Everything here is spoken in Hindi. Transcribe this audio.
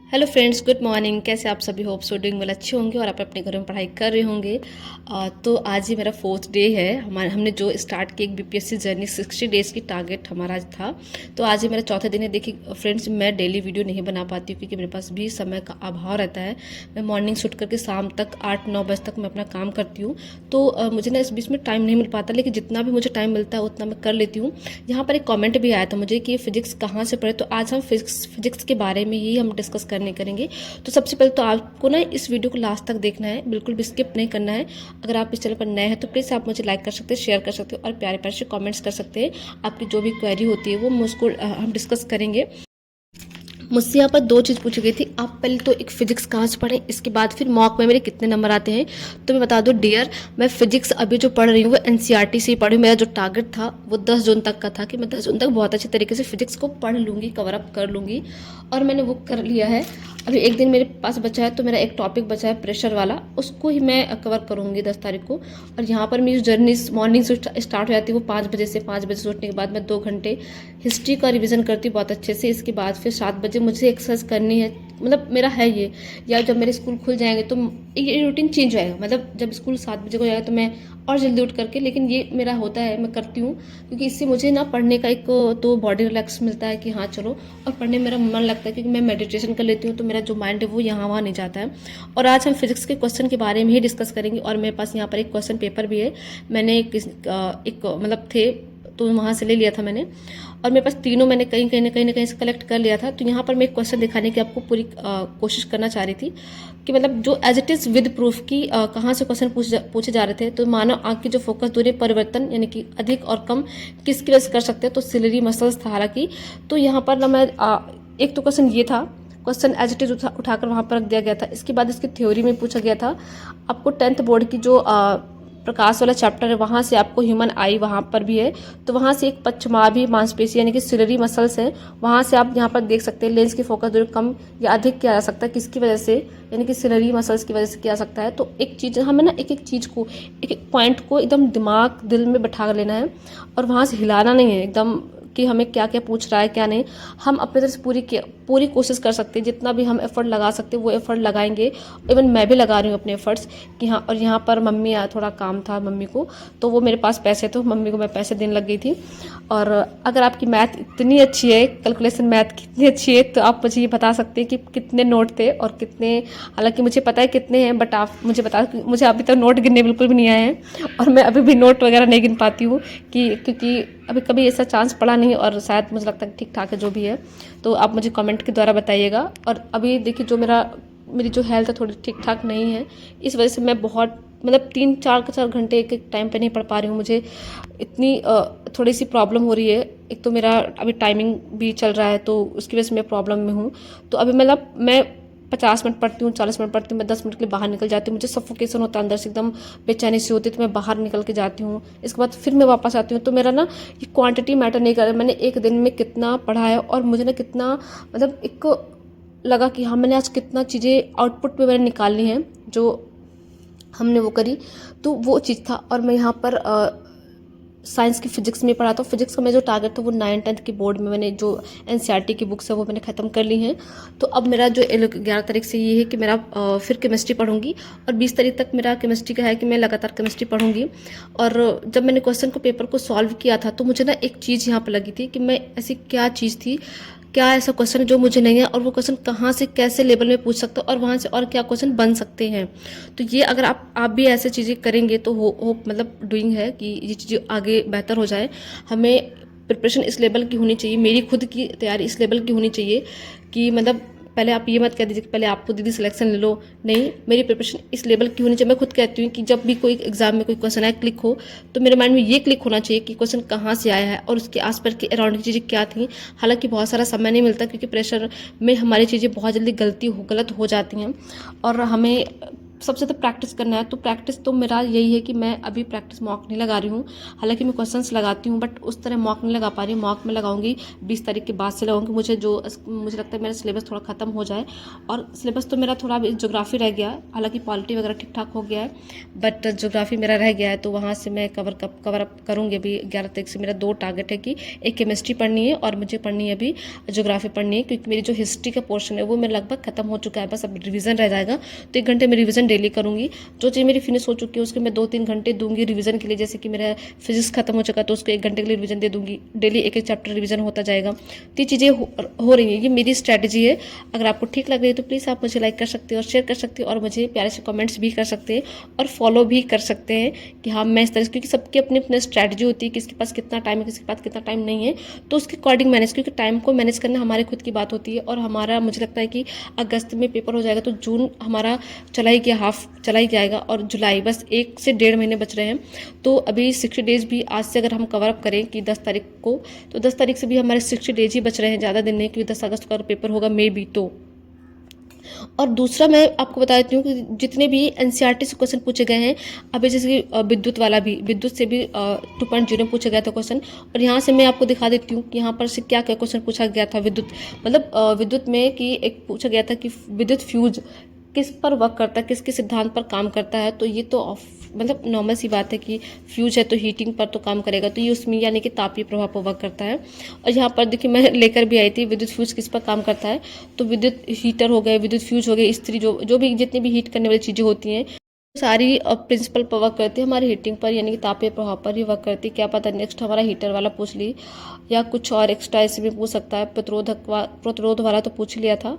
Hello friends, good morning. कैसे आप सभी? होप सो डूइंग वेल, अच्छे होंगे और आप अपने घरों में पढ़ाई कर रहे होंगे। तो आज ही मेरा 4th डे है। हमने जो स्टार्ट की एक बीपीएससी जर्नी 60 डेज़ की टारगेट हमारा आज था। तो आज ही मेरा चौथा दिन है। देखिए फ्रेंड्स, मैं डेली वीडियो नहीं बना पाती हूँ क्योंकि मेरे पास भी समय का अभाव रहता है। मैं मॉर्निंग शूट करके शाम तक 8-9 बजे तक मैं अपना काम करती हूँ। तो मुझे ना इस बीच में टाइम नहीं मिल पाता, लेकिन जितना भी मुझे टाइम मिलता है उतना मैं कर लेती हूँ। यहाँ पर एक कॉमेंट भी आया था मुझे कि फिजिक्स कहाँ से पढ़े, तो आज हम फिजिक्स के बारे में ही हम डिस्कस करेंगे। तो सबसे पहले तो आपको ना इस वीडियो को लास्ट तक देखना है, बिल्कुल भी स्किप नहीं करना है। अगर आप इस चैनल पर नए हैं तो प्लीज़ आप मुझे लाइक कर सकते हैं, शेयर कर सकते हैं और प्यारे प्यारे से कमेंट्स कर सकते हैं। आपकी जो भी क्वेरी होती है वो मुझको हम डिस्कस करेंगे। मुझसे यहाँ पर दो चीज़ पूछी गई थी। आप पहले तो एक फिजिक्स कहाँ से पढ़ें, इसके बाद फिर मॉक में मेरे कितने नंबर आते हैं। तो मैं बता दूँ डियर, मैं फिजिक्स अभी जो पढ़ रही हूँ वो एनसीईआरटी से ही पढ़ी हूँ। मेरा जो टारगेट था वो 10 जून तक का था कि मैं 10 जून तक बहुत अच्छे तरीके से फिजिक्स को पढ़ लूँगी, कवर अप कर लूँगी, और मैंने वो कर लिया है। अभी एक दिन मेरे पास बचा है, तो मेरा एक टॉपिक बचा है प्रेशर वाला, उसको ही मैं कवर करूँगी 10 तारीख को। और यहाँ पर मेरी जर्नी मॉर्निंग से स्टार्ट हो जाती है, वो 5 बजे से। 5 बजे से उठने के बाद मैं 2 घंटे हिस्ट्री का रिवीजन करती हूँ बहुत अच्छे से। इसके बाद फिर 7 बजे मुझे एक्सरसाइज करनी है, मतलब मेरा है ये। या जब मेरे स्कूल खुल जाएंगे तो ये रूटीन चेंज हो जाएगा, मतलब जब स्कूल 7 बजे को जाएगा तो मैं और जल्दी उठ करके, लेकिन ये मेरा होता है, मैं करती हूँ क्योंकि इससे मुझे ना पढ़ने का एक तो बॉडी रिलैक्स मिलता है कि हाँ चलो, और पढ़ने में मेरा मन लगता है क्योंकि मैं मेडिटेशन कर लेती हूँ, तो मेरा जो माइंड है वो यहाँ वहाँ नहीं जाता है। और आज हम फिजिक्स के क्वेश्चन के बारे में ही डिस्कस करेंगे। और मेरे पास यहाँ पर एक क्वेश्चन पेपर भी है, मैंने एक मतलब थे तो वहाँ से ले लिया था मैंने। और मेरे पास तीनों मैंने कहीं से कलेक्ट कर लिया था। तो यहाँ पर मैं एक क्वेश्चन दिखाने की आपको पूरी कोशिश करना चाह रही थी कि मतलब जो as it is with proof की कहाँ से क्वेश्चन पूछे जा रहे थे। तो मानव आँख की जो फोकस दूरी परिवर्तन यानी कि अधिक और कम किसकी वजह से कर सकते हैं, तो सिलरी मसल्स था हालांकि। तो यहाँ पर ना मैं एक तो क्वेश्चन ये था, क्वेश्चन एज इट इज उठाकर वहाँ पर रख दिया गया था। इसके बाद इसकी थ्योरी में पूछा गया था आपको 10th बोर्ड की जो प्रकाश वाला चैप्टर है, वहाँ से आपको ह्यूमन आई वहाँ पर भी है। तो वहाँ से एक पश्चिमाभी मांसपेशी यानी कि सिलरी मसल्स है, वहाँ से आप यहाँ पर देख सकते हैं लेंस की फोकस दूरी कम या अधिक किया जा सकता है, किसकी वजह से, यानी कि सिलरी मसल्स की वजह से किया जा सकता है। तो एक चीज़ हमें ना एक एक चीज़ को, एक एक पॉइंट को एकदम दिमाग दिल में बैठा कर लेना है और वहाँ से हिलाना नहीं है एकदम कि हमें क्या क्या पूछ रहा है क्या नहीं। हम अपनी तरफ से पूरी कोशिश कर सकते हैं, जितना भी हम एफर्ट लगा सकते हैं वो एफर्ट लगाएंगे। इवन मैं भी लगा रही हूँ अपने एफर्ट्स कि हाँ। और यहाँ पर मम्मी थोड़ा काम था मम्मी को, तो वो मेरे पास पैसे थे, मम्मी को मैं पैसे देने लग गई थी। और अगर आपकी मैथ इतनी अच्छी है, कैलकुलेशन मैथ कितनी अच्छी है, तो आप मुझे ये बता सकते हैं कि कितने नोट थे और कितने, हालांकि मुझे पता है कितने हैं, बट आप मुझे बता, मुझे अभी तक नोट गिनने बिल्कुल भी नहीं आए हैं और मैं अभी भी नोट वगैरह नहीं गिन पाती हूँ क्योंकि अभी कभी ऐसा चांस पड़ा नहीं, और शायद मुझे लगता है ठीक ठाक है जो भी है। तो आप मुझे कमेंट के द्वारा बताइएगा। और अभी देखिए जो मेरी जो हेल्थ है थोड़ी ठीक ठाक नहीं है, इस वजह से मैं बहुत मतलब 3-4 घंटे एक टाइम पे नहीं पढ़ पा रही हूँ। मुझे इतनी थोड़ी सी प्रॉब्लम हो रही है। एक तो मेरा अभी टाइमिंग भी चल रहा है, तो उसकी वजह से मैं प्रॉब्लम में हूँ। तो अभी मतलब मैं 50 मिनट पढ़ती हूँ, 40 मिनट पढ़ती हूँ, मैं 10 मिनट के लिए बाहर निकल जाती हूँ। मुझे सफोकेशन होता है अंदर से, एकदम बेचैनी सी होती है, तो मैं बाहर निकल के जाती हूँ। इसके बाद फिर मैं वापस आती हूँ। तो मेरा ना ये क्वांटिटी मैटर नहीं कर रहा है, मैंने एक दिन में कितना पढ़ा है और मुझे ना कितना मतलब एक लगा कि हाँ मैंने आज कितना चीज़ें आउटपुट में मैंने निकालनी है जो हमने वो करी, तो वो चीज़ था। और मैं यहाँ पर साइंस की फिजिक्स में पढ़ा था। फिजिक्स का मेरा जो टारगेट था वो 9th-10th की बोर्ड में मैंने जो एनसीईआरटी की बुक्स है वो मैंने ख़त्म कर ली हैं। तो अब मेरा जो 11 तारीख से ये है कि मेरा फिर केमिस्ट्री पढ़ूंगी, और 20 तारीख तक मेरा केमिस्ट्री का है कि मैं लगातार केमिस्ट्री पढ़ूंगी। और जब मैंने क्वेश्चन को पेपर को सॉल्व किया था तो मुझे ना एक चीज़ यहाँ पर लगी थी कि मैं ऐसी क्या चीज़ थी, क्या ऐसा क्वेश्चन जो मुझे नहीं है, और वो क्वेश्चन कहाँ से कैसे लेवल में पूछ सकते हो और वहाँ से और क्या क्वेश्चन बन सकते हैं। तो ये अगर आप भी ऐसे चीज़ें करेंगे तो हो मतलब डूइंग है कि ये चीज़ें आगे बेहतर हो जाए। हमें प्रिपरेशन इस लेवल की होनी चाहिए, मेरी खुद की तैयारी इस लेवल की होनी चाहिए कि मतलब पहले आप ये मत कह दीजिए कि पहले आपको दीदी सिलेक्शन ले लो। नहीं, मेरी प्रिपरेशन इस लेवल की होनी चाहिए। मैं खुद कहती हूँ कि जब भी कोई एग्जाम में कोई क्वेश्चन आए क्लिक हो, तो मेरे माइंड में ये क्लिक होना चाहिए कि क्वेश्चन कहाँ से आया है और उसके आसपास के अराउंड की चीज़ें क्या थी। हालांकि बहुत सारा समय नहीं मिलता क्योंकि प्रेशर में हमारी चीज़ें बहुत जल्दी गलत हो जाती हैं, और हमें सबसे तो प्रैक्टिस करना है, तो प्रैक्टिस तो मेरा यही है कि मैं अभी प्रैक्टिस मॉक नहीं लगा रही हूँ। हालांकि मैं क्वेश्चंस लगाती हूँ, बट उस तरह मॉक नहीं लगा पा रही हूँ। मॉक में लगाऊंगी 20 तारीख के बाद से लगाऊंगी। मुझे लगता है मेरा सिलेबस थोड़ा ख़त्म हो जाए। और सिलेबस तो मेरा थोड़ा ज्योग्राफी रह गया है, हालांकि पॉलिटी वगैरह ठीक ठाक हो गया है, बट ज्योग्राफी मेरा रह गया है, तो वहाँ से मैं कवर अप करूँगी। अभी 11 तारीख से मेरा 2 टारगेट है कि एक केमिस्ट्री पढ़नी है और मुझे पढ़नी है अभी ज्योग्राफी पढ़नी है, क्योंकि मेरी जो हिस्ट्री का पोर्शन है वो मेरा लगभग खत्म हो चुका है, बस अब रिवीजन रह जाएगा। तो 1 घंटे में रिवीजन डेली करूँगी। जो चीज़ मेरी फिनिश हो चुकी है उसके मैं 2-3 घंटे दूंगी रिवीजन के लिए। जैसे कि मेरा फिजिक्स खत्म हो चुका तो उसको 1 घंटे के लिए रिवीजन दे दूंगी। डेली एक एक चैप्टर रिवीजन होता जाएगा। तो ये चीज़ें हो रही हैं, ये मेरी स्ट्रैटेजी है। अगर आपको ठीक लग रही है तो प्लीज़ आप मुझे लाइक कर सकते हो और शेयर कर सकते हो, और मुझे प्यारे से कमेंट्स भी कर सकते हैं और फॉलो भी कर सकते हैं कि हाँ मैं इस तरह से, क्योंकि सबकी अपनी अपनी स्ट्रैटेजी होती है, किसके पास कितना टाइम है, किसके पास कितना टाइम नहीं है, तो उसके अकॉर्डिंग मैनेज, क्योंकि टाइम को मैनेज करना हमारे खुद की बात होती है। और हमारा मुझे लगता है कि अगस्त में पेपर हो जाएगा तो जून हमारा चला ही गया, हाफ चला ही जाएगा, और जुलाई बस 1 से 1.5 महीने बच रहे हैं। तो अभी 60 डेज भी आज से अगर हम कवर अप करें कि 10 तारीख को, तो 10 तारीख से भी हमारे 60 डेज ही बच रहे हैं, ज़्यादा दिन नहीं, क्योंकि 10 अगस्त का पेपर होगा मे बी। तो और दूसरा मैं आपको बता देती हूँ कि जितने भी एनसीईआरटी से क्वेश्चन पूछे गए हैं, अभी जैसे कि विद्युत वाला भी, विद्युत से भी 2.0 में पूछा गया था क्वेश्चन। और यहाँ से मैं आपको दिखा देती हूँ कि यहाँ पर से क्या क्या क्वेश्चन पूछा गया था विद्युत, मतलब विद्युत में कि एक पूछा गया था कि विद्युत फ्यूज किस पर वर्क करता है, किसके सिद्धांत पर काम करता है। तो ये तो मतलब नॉर्मल सी बात है कि फ्यूज है तो हीटिंग पर तो काम करेगा, तो ये उसमें यानी कि तापीय प्रभाव पर वर्क करता है। और यहाँ पर देखिए मैं लेकर भी आई थी विद्युत फ्यूज किस पर काम करता है, तो विद्युत हीटर हो गए, विद्युत फ्यूज हो गए, इस्त्री, जो भी जितनी भी हीट करने वाली चीज़ें होती हैं सारी प्रिंसिपल पर वर्क करती है, हमारी हीटिंग पर यानी कि तापीय प्रभाव पर ही वर्क करती है। क्या पता नेक्स्ट हमारा हीटर वाला पूछ ली, या कुछ और एक्स्ट्रा ऐसे भी पूछ सकता है। प्रतिरोध वाला तो पूछ लिया था।